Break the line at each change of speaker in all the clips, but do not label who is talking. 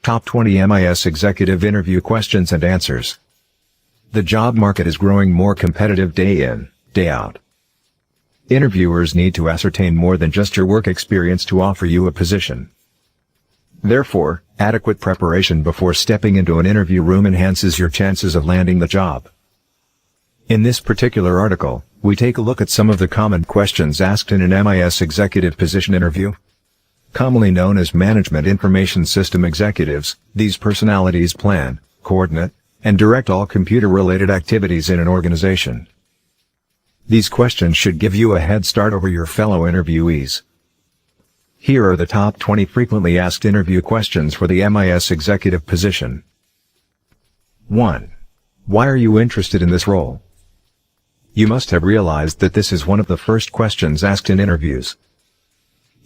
Top 20 MIS Executive Interview Questions and Answers. The job market is growing more competitive day in, day out. Interviewers need to ascertain more than just your work experience to offer you a position. Therefore, adequate preparation before stepping into an interview room enhances your chances of landing the job. In this particular article, we take a look at some of the common questions asked in an MIS executive position interview. Commonly known as Management Information System Executives, these personalities plan, coordinate, and direct all computer-related activities in an organization. These questions should give you a head start over your fellow interviewees. Here are the top 20 frequently asked interview questions for the MIS executive position. 1. Why are you interested in this role? You must have realized that this is one of the first questions asked in interviews.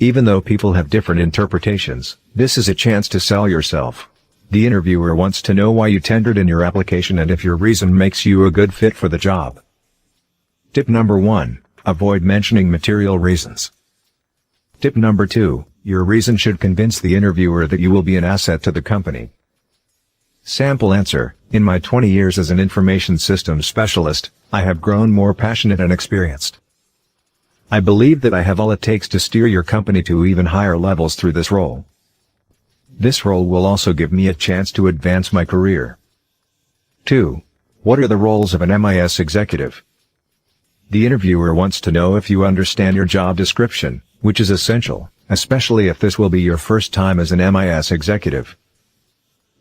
Even though people have different interpretations, this is a chance to sell yourself. The interviewer wants to know why you tendered in your application and if your reason makes you a good fit for the job. Tip number 1. Avoid mentioning material reasons. Tip number 2. Your reason should convince the interviewer that you will be an asset to the company. Sample answer: in my 20 years as an information systems specialist, I have grown more passionate and experienced. I believe that I have all it takes to steer your company to even higher levels through this role. This role will also give me a chance to advance my career. 2. What are the roles of an MIS executive? The interviewer wants to know if you understand your job description, which is essential, especially if this will be your first time as an MIS executive.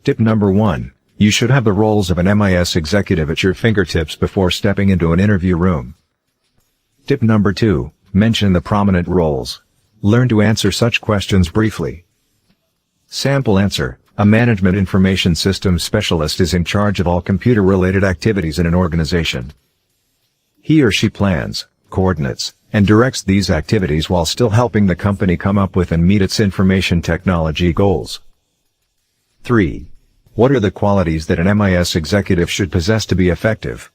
Tip number 1. You should have the roles of an MIS executive at your fingertips before stepping into an interview room. Tip number 2. Mention the prominent roles. Learn to answer such questions briefly. Sample answer: a management information systems specialist is in charge of all computer-related activities in an organization. He or she plans, coordinates, and directs these activities while still helping the company come up with and meet its information technology goals. 3. What are the qualities that an MIS executive should possess to be effective?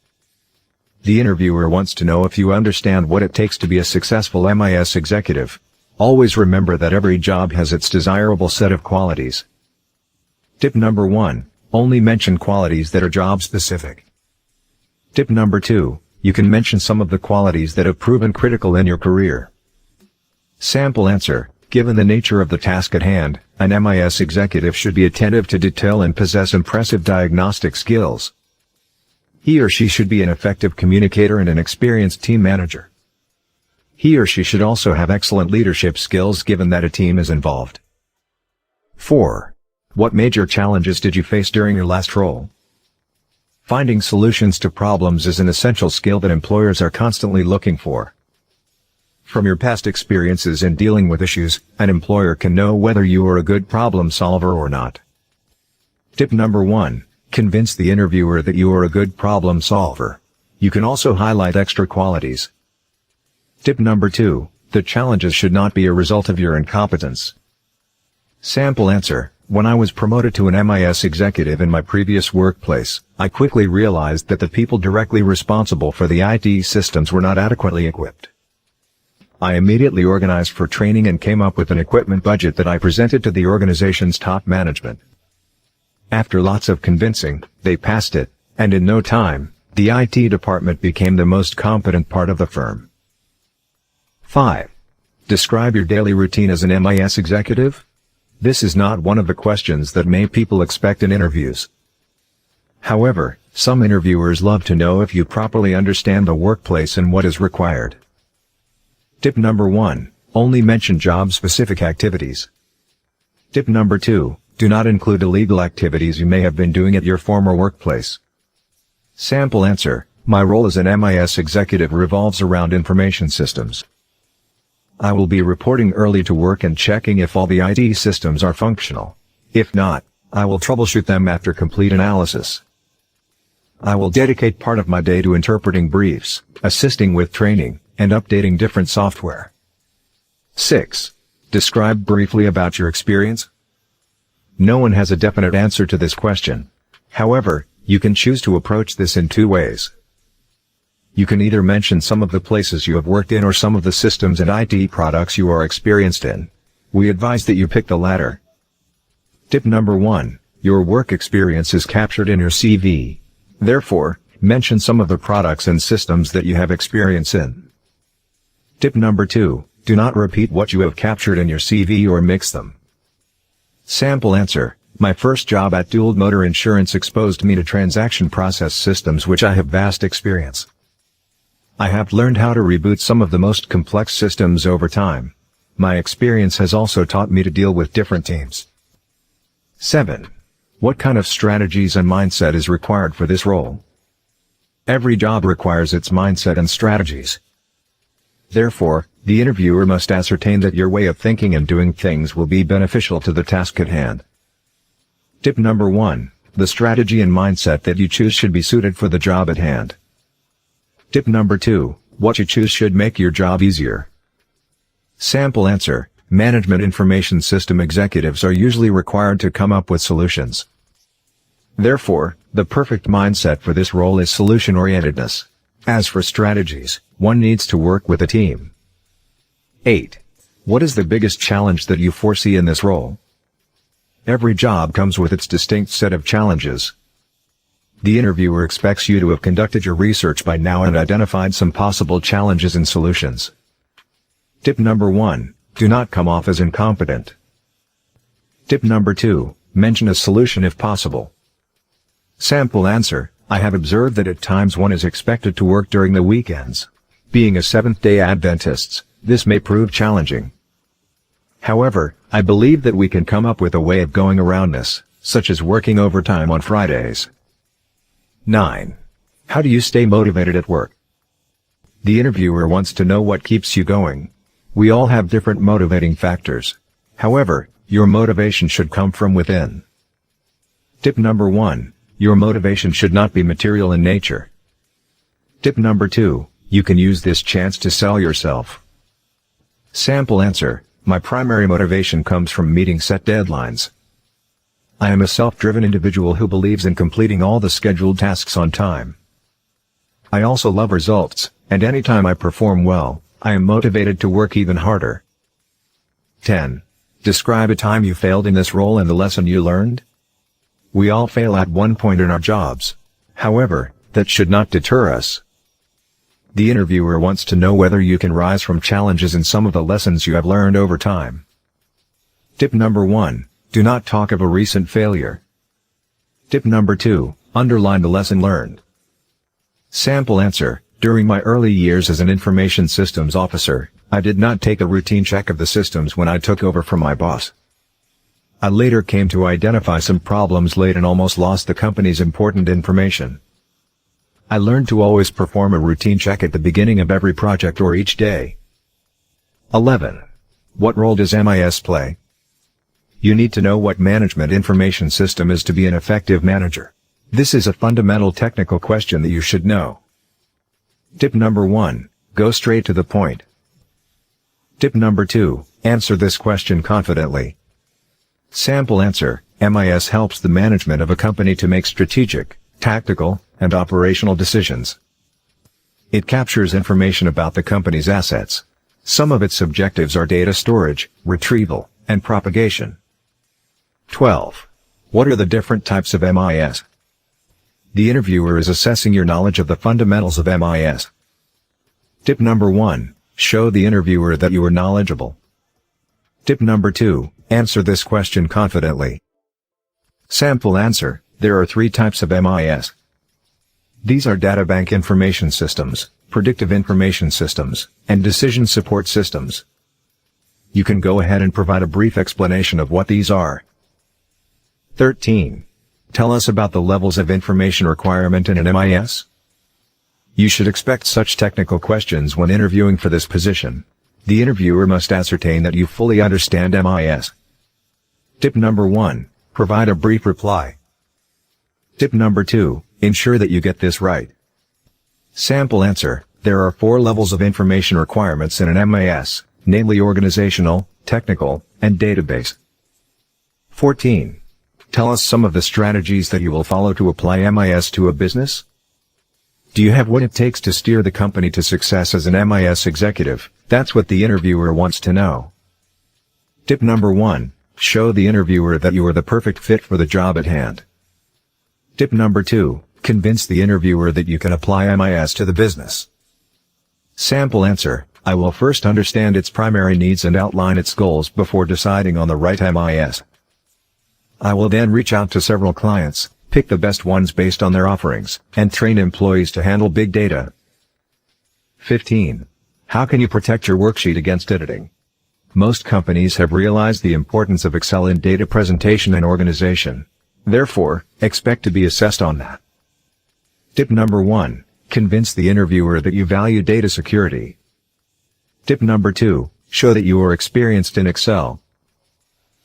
The interviewer wants to know if you understand what it takes to be a successful MIS executive. Always remember that every job has its desirable set of qualities. Tip number 1. Only mention qualities that are job-specific. Tip number 2. You can mention some of the qualities that have proven critical in your career. Sample answer: given the nature of the task at hand, an MIS executive should be attentive to detail and possess impressive diagnostic skills. He or she should be an effective communicator and an experienced team manager. He or she should also have excellent leadership skills given that a team is involved. 4. What major challenges did you face during your last role? Finding solutions to problems is an essential skill that employers are constantly looking for. From your past experiences in dealing with issues, an employer can know whether you are a good problem solver or not. Tip number 1. Convince the interviewer that you are a good problem solver. You can also highlight extra qualities. Tip number 2. The challenges should not be a result of your incompetence. Sample answer: when I was promoted to an MIS executive in my previous workplace, I quickly realized that the people directly responsible for the IT systems were not adequately equipped. I immediately organized for training and came up with an equipment budget that I presented to the organization's top management. After lots of convincing, they passed it, and in no time, the IT department became the most competent part of the firm. 5. Describe your daily routine as an MIS executive. This is not one of the questions that many people expect in interviews. However, some interviewers love to know if you properly understand the workplace and what is required. Tip number 1. Only mention job-specific activities. Tip number 2. Do not include illegal activities you may have been doing at your former workplace. Sample answer: my role as an MIS executive revolves around information systems. I will be reporting early to work and checking if all the IT systems are functional. If not, I will troubleshoot them after complete analysis. I will dedicate part of my day to interpreting briefs, assisting with training, and updating different software. 6. Describe briefly about your experience. No one has a definite answer to this question. However, you can choose to approach this in 2 ways. You can either mention some of the places you have worked in or some of the systems and IT products you are experienced in. We advise that you pick the latter. Tip number 1. Your work experience is captured in your CV. Therefore, mention some of the products and systems that you have experience in. Tip number 2. Do not repeat what you have captured in your CV or mix them. Sample answer. My first job at Dual Motor Insurance exposed me to transaction process systems which I have vast experience. I have learned how to reboot some of the most complex systems over time. My experience has also taught me to deal with different teams. 7. What kind of strategies and mindset is required for this role? Every job requires its mindset and strategies. Therefore, the interviewer must ascertain that your way of thinking and doing things will be beneficial to the task at hand. Tip number 1. The strategy and mindset that you choose should be suited for the job at hand. Tip number 2. What you choose should make your job easier. Sample answer. Management information system executives are usually required to come up with solutions. Therefore, the perfect mindset for this role is solution-orientedness. As for strategies, one needs to work with a team. 8. What is the biggest challenge that you foresee in this role? Every job comes with its distinct set of challenges. The interviewer expects you to have conducted your research by now and identified some possible challenges and solutions. Tip number 1. Do not come off as incompetent. Tip number 2. Mention a solution if possible. Sample answer. I have observed that at times one is expected to work during the weekends. Being a Seventh-day Adventists, this may prove challenging. However, I believe that we can come up with a way of going around this, such as working overtime on Fridays. 9. How do you stay motivated at work? The interviewer wants to know what keeps you going. We all have different motivating factors. However, your motivation should come from within. Tip number 1. Your motivation should not be material in nature. Tip number 2. You can use this chance to sell yourself. Sample answer. My primary motivation comes from meeting set deadlines. I am a self-driven individual who believes in completing all the scheduled tasks on time. I also love results, and anytime I perform well, I am motivated to work even harder. 10. Describe a time you failed in this role and the lesson you learned. We all fail at one point in our jobs. However, that should not deter us. The interviewer wants to know whether you can rise from challenges and some of the lessons you have learned over time. Tip number 1. Do not talk of a recent failure. Tip number 2. Underline the lesson learned. Sample answer. During my early years as an information systems officer, I did not take a routine check of the systems when I took over from my boss. I later came to identify some problems late and almost lost the company's important information. I learned to always perform a routine check at the beginning of every project or each day. 11. What role does MIS play? You need to know what management information system is to be an effective manager. This is a fundamental technical question that you should know. Tip number 1. Go straight to the point. Tip number 2. Answer this question confidently. Sample answer. MIS helps the management of a company to make strategic, tactical, and operational decisions. It captures information about the company's assets. Some of its objectives are data storage, retrieval, and propagation. 12. What are the different types of MIS? The interviewer is assessing your knowledge of the fundamentals of MIS. Tip number 1. Show the interviewer that you are knowledgeable. Tip number 2. Answer this question confidently. Sample answer. There are 3 types of MIS. These are data bank information systems, predictive information systems, and decision support systems. You can go ahead and provide a brief explanation of what these are. 13. Tell us about the levels of information requirement in an MIS. You should expect such technical questions when interviewing for this position. The interviewer must ascertain that you fully understand MIS. Tip number 1. Provide a brief reply. Tip number 2. Ensure that you get this right. Sample answer. There are 4 levels of information requirements in an MIS, namely organizational, technical, and database. 14. Tell us some of the strategies that you will follow to apply MIS to a business. Do you have what it takes to steer the company to success as an MIS executive? That's what the interviewer wants to know. Tip number 1. Show the interviewer that you are the perfect fit for the job at hand. Tip number 2. Convince the interviewer that you can apply MIS to the business. Sample answer: I will first understand its primary needs and outline its goals before deciding on the right MIS. I will then reach out to several clients, pick the best ones based on their offerings, and train employees to handle big data. 15. How can you protect your worksheet against editing? Most companies have realized the importance of Excel in data presentation and organization. Therefore, expect to be assessed on that. Tip number 1. Convince the interviewer that you value data security. Tip number 2. Show that you are experienced in Excel.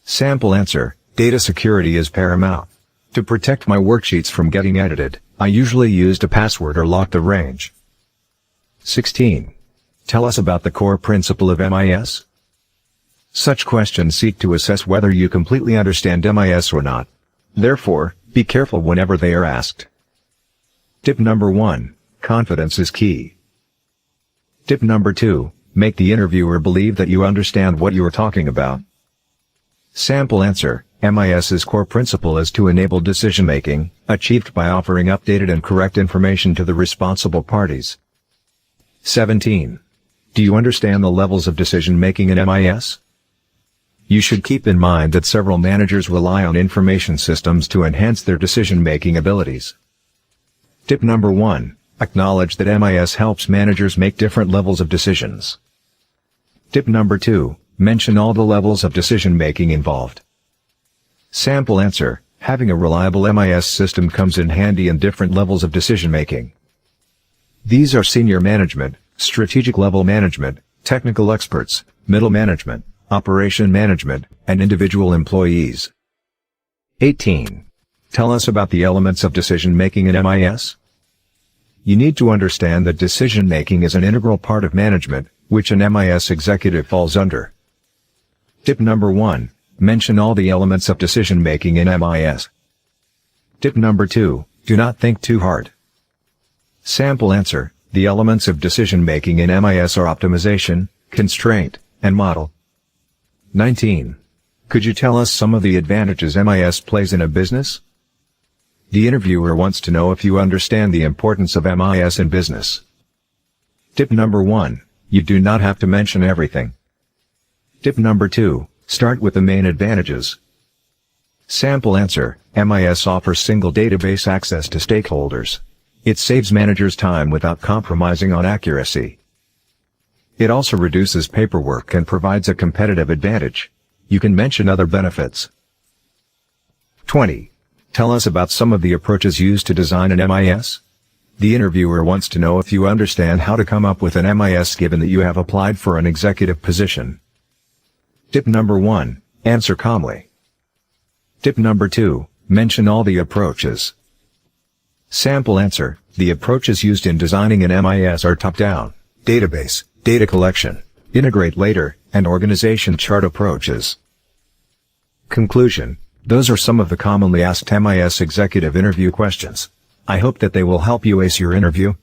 Sample answer: data security is paramount. To protect my worksheets from getting edited, I usually used a password or locked the range. 16. Tell us about the core principle of MIS. Such questions seek to assess whether you completely understand MIS or not. Therefore, be careful whenever they are asked. Tip number 1. Confidence is key. Tip number 2. Make the interviewer believe that you understand what you are talking about. Sample answer: MIS's core principle is to enable decision-making, achieved by offering updated and correct information to the responsible parties. 17. Do you understand the levels of decision-making in MIS? You should keep in mind that several managers rely on information systems to enhance their decision-making abilities. Tip number 1. Acknowledge that MIS helps managers make different levels of decisions. Tip number 2. Mention all the levels of decision-making involved. Sample answer: having a reliable MIS system comes in handy in different levels of decision-making. These are senior management, strategic level management, technical experts, middle management, operation management, and individual employees. 18. Tell us about the elements of decision-making in MIS. You need to understand that decision-making is an integral part of management, which an MIS executive falls under. Tip number 1. Mention all the elements of decision-making in MIS. Tip number 2. Do not think too hard. Sample answer: the elements of decision-making in MIS are optimization, constraint, and model. 19. Could you tell us some of the advantages MIS plays in a business? The interviewer wants to know if you understand the importance of MIS in business. Tip number 1. You do not have to mention everything. Tip number 2. Start with the main advantages. Sample answer: MIS offers single database access to stakeholders. It saves managers time without compromising on accuracy. It also reduces paperwork and provides a competitive advantage. You can mention other benefits. 20. Tell us about some of the approaches used to design an MIS. The interviewer wants to know if you understand how to come up with an MIS given that you have applied for an executive position. Tip number 1. Answer calmly. Tip number 2. Mention all the approaches. Sample answer: the approaches used in designing an MIS are top-down, database, data collection, integrate later, and organization chart approaches. Conclusion: those are some of the commonly asked MIS executive interview questions. I hope that they will help you ace your interview.